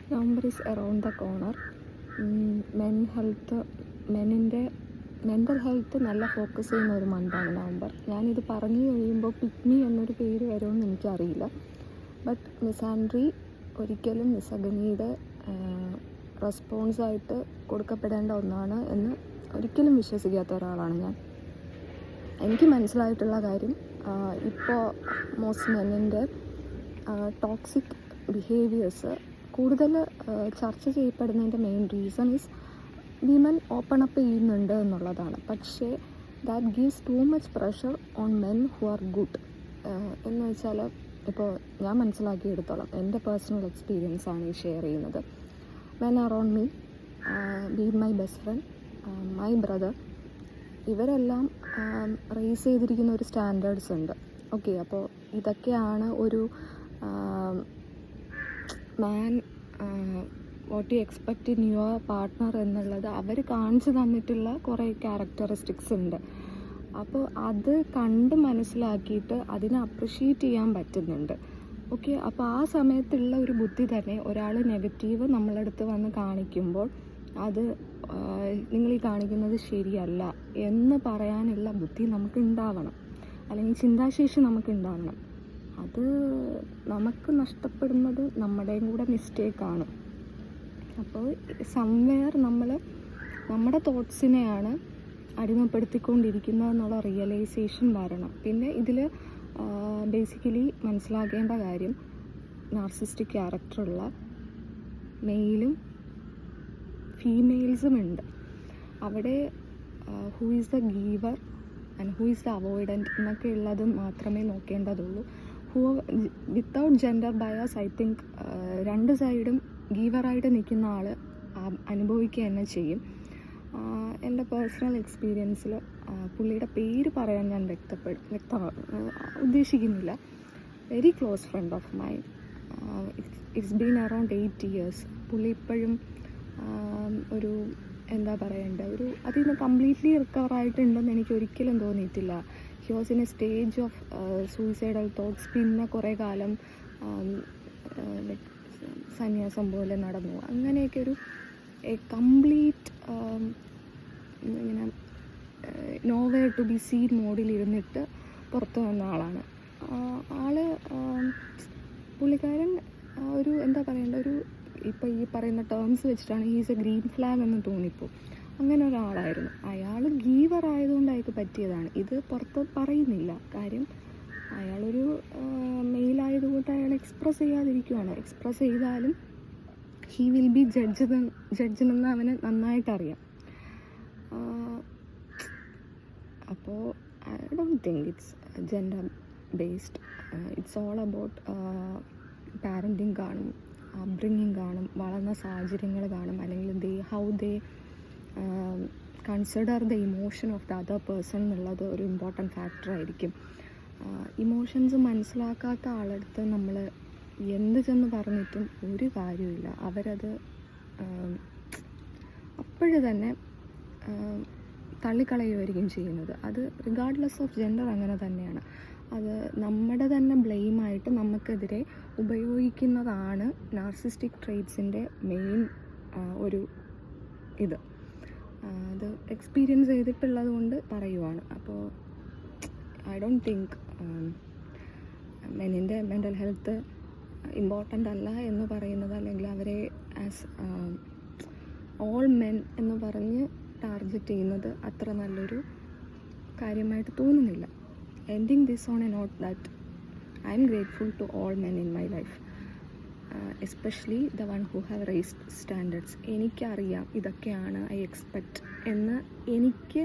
November is around the corner. Mental health നല്ല focus ചെയ്യുന്ന ഒരു മന്താണ് നവംബർ. ഞാനിത് പറഞ്ഞു കഴിയുമ്പോൾ പിക്മി എന്നൊരു പേര് വരുമെന്ന് എനിക്കറിയില്ല. ബട്ട് മിസാൻഡ്രി ഒരിക്കലും മിസഗണിയുടെ റെസ്പോൺസായിട്ട് കൊടുക്കപ്പെടേണ്ട ഒന്നാണ് എന്ന് ഒരിക്കലും വിശ്വസിക്കാത്ത ഒരാളാണ് ഞാൻ. എനിക്ക് മനസ്സിലായിട്ടുള്ള കാര്യം, ഇപ്പോൾ മോസ്റ്റ് മെന്നിൻ്റെ ടോക്സിക് ബിഹേവിയേഴ്സ് കൂടുതൽ ചർച്ച ചെയ്യപ്പെടുന്നതിൻ്റെ main reason is women open up ചെയ്യുന്നുണ്ട് എന്നുള്ളതാണ്. പക്ഷേ that gives too much pressure on men who are good. എന്ന് വെച്ചാൽ, ഇപ്പോൾ ഞാൻ മനസ്സിലാക്കിയെടുത്തോളം എൻ്റെ പേഴ്സണൽ എക്സ്പീരിയൻസ് ആണ് ഈ ഷെയർ ചെയ്യുന്നത്. Men around me, be my best friend, my brother, ഇവരെല്ലാം റേസ് ചെയ്തിരിക്കുന്ന ഒരു സ്റ്റാൻഡേർഡ്സ് ഉണ്ട്. ഓക്കെ, അപ്പോൾ ഇതൊക്കെയാണ് ഒരു man what you expect in your partner എന്നുള്ളത് അവർ കാണിച്ചു തന്നിട്ടുള്ള കുറേ ക്യാരക്ടറിസ്റ്റിക്സ് ഉണ്ട്. അപ്പോൾ അത് കണ്ട് മനസ്സിലാക്കിയിട്ട് അതിനെ അപ്രിഷ്യേറ്റ് ചെയ്യാൻ പറ്റുന്നുണ്ട്. ഓക്കെ, അപ്പോൾ ആ സമയത്തുള്ള ഒരു ബുദ്ധി തന്നെ ഒരാൾ നെഗറ്റീവ് നമ്മളടുത്ത് വന്ന് കാണിക്കുമ്പോൾ അത് നിങ്ങൾ ഈ കാണിക്കുന്നത് ശരിയല്ല എന്ന് പറയാനുള്ള ബുദ്ധി നമുക്ക് ഉണ്ടാവണം, അല്ലെങ്കിൽ ചിന്താശേഷി നമുക്ക് ഉണ്ടാവണം. അത് നമുക്ക് നഷ്ടപ്പെടുന്നത് നമ്മുടെയും കൂടെ മിസ്റ്റേക്കാണ്. അപ്പോൾ സംവെയർ നമ്മൾ നമ്മുടെ തോട്ട്സിനെയാണ് അടിമപ്പെടുത്തിക്കൊണ്ടിരിക്കുന്നതെന്നുള്ള റിയലൈസേഷൻ വരണം. പിന്നെ ഇതിൽ ബേസിക്കലി മനസ്സിലാക്കേണ്ട കാര്യം, നാർസിസ്റ്റിക് ക്യാരക്ടറുള്ള മെയിലും ഫീമെയിൽസും ഉണ്ട്. അവിടെ who is the giver and who is the avoidant എന്നൊക്കെ ഉള്ളത് മാത്രമേ നോക്കേണ്ടതുള്ളൂ. Without gender bias I think രണ്ട് സൈഡും ഗീവറായിട്ട് നിൽക്കുന്ന ആൾ അനുഭവിക്കുക തന്നെ ചെയ്യും. എൻ്റെ പേഴ്സണൽ എക്സ്പീരിയൻസിൽ പുള്ളിയുടെ പേര് പറയാൻ ഞാൻ ഉദ്ദേശിക്കുന്നില്ല. Very close friend of mine, it's been around 8 years. പുള്ളി ഇപ്പോഴും ഒരു എന്താ പറയേണ്ടത്, അതിൽ നിന്ന് കംപ്ലീറ്റ്ലി റിക്കവർ ആയിട്ടുണ്ടെന്ന് എനിക്ക് ഒരിക്കലും തോന്നിയിട്ടില്ല. He was in A stage of suicidal thoughts. പിന്നെ കുറേ കാലം ലൈക്ക് സന്യാസം പോലെ നടന്നു. അങ്ങനെയൊക്കെ ഒരു കംപ്ലീറ്റ് ഇങ്ങനെ നോവെയർ ടു ബി സീൻ മോഡിലിരുന്നിട്ട് പുറത്തു വന്ന ആളാണ്. പുള്ളിക്കാരൻ ഒരു എന്താ പറയേണ്ട, ഒരു ഇപ്പോൾ ഈ പറയുന്ന ടേംസ് വെച്ചിട്ടാണ് ഹീസ് എ ഗ്രീൻ ഫ്ലാഗ് എന്ന് തോന്നിപ്പോൾ. അങ്ങനെ ഒരാളായിരുന്നു അയാൾ. ഗീവർ ആയതുകൊണ്ട് അയാൾക്ക് പറ്റിയതാണ്. ഇത് പുറത്ത് പറയുന്നില്ല. കാര്യം അയാളൊരു മെയിലായതുകൊണ്ട് അയാൾ എക്സ്പ്രസ് ചെയ്യാതിരിക്കുകയാണ്. എക്സ്പ്രസ് ചെയ്താലും ഹീ വിൽ ബി ജഡ്ജെന്ന് അവന് നന്നായിട്ടറിയാം. അപ്പോൾ I don't think it's gender based. It's all about parenting കാണും, അപ്ബ്രിങ്ങിങ് കാണും, വളർന്ന സാഹചര്യങ്ങൾ കാണും, അല്ലെങ്കിൽ how they consider the emotion of the other person എന്നുള്ളത് ഒരു ഇമ്പോർട്ടൻറ്റ് ഫാക്ടറായിരിക്കും. ഇമോഷൻസ് മനസ്സിലാക്കാത്ത ആളടുത്ത് നമ്മൾ എന്ത് ചെന്ന് പറഞ്ഞിട്ടും ഒരു കാര്യമില്ല. അവരത് അപ്പോഴ് തന്നെ തള്ളിക്കളയുമായിരിക്കും ചെയ്യുന്നത്. അത് റിഗാർഡ്ലെസ് ഓഫ് ജെൻഡർ അങ്ങനെ തന്നെയാണ്. അത് നമ്മുടെ തന്നെ ബ്ലെയിമായിട്ട് നമുക്കെതിരെ ഉപയോഗിക്കുന്നതാണ് നാർസിസ്റ്റിക് ട്രെയ്റ്റ്സിൻ്റെ മെയിൻ ഒരു ഇത്. അത് എക്സ്പീരിയൻസ് ചെയ്തിട്ടുള്ളത് കൊണ്ട് പറയുവാണ്. അപ്പോൾ ഐ ഡോണ്ട് തിങ്ക് മെനിൻ്റെ മെൻ്റൽ ഹെൽത്ത് ഇമ്പോർട്ടൻ്റ് അല്ല എന്ന് പറയുന്നത്, അല്ലെങ്കിൽ അവരെ ആസ് ഓൾ മെൻ എന്ന് പറഞ്ഞ് ടാർഗറ്റ് ചെയ്യുന്നത് അത്ര നല്ലൊരു കാര്യമായിട്ട് തോന്നുന്നില്ല. Ending this on a note that I am grateful to all men in my life, especially the one who have raised standards. എനിക്കറിയാം ഇതൊക്കെയാണ് ഐ എക്സ്പെക്റ്റ് എന്ന് എനിക്ക്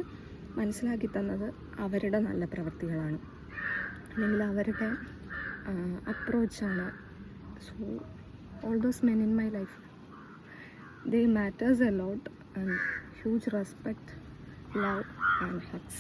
മനസ്സിലാക്കി തന്നത് അവരുടെ നല്ല പ്രവൃത്തികളാണ്, അല്ലെങ്കിൽ അവരുടെ അപ്രോച്ചാണ്. So all those men in my life, they matters a lot, and huge respect, love and hugs.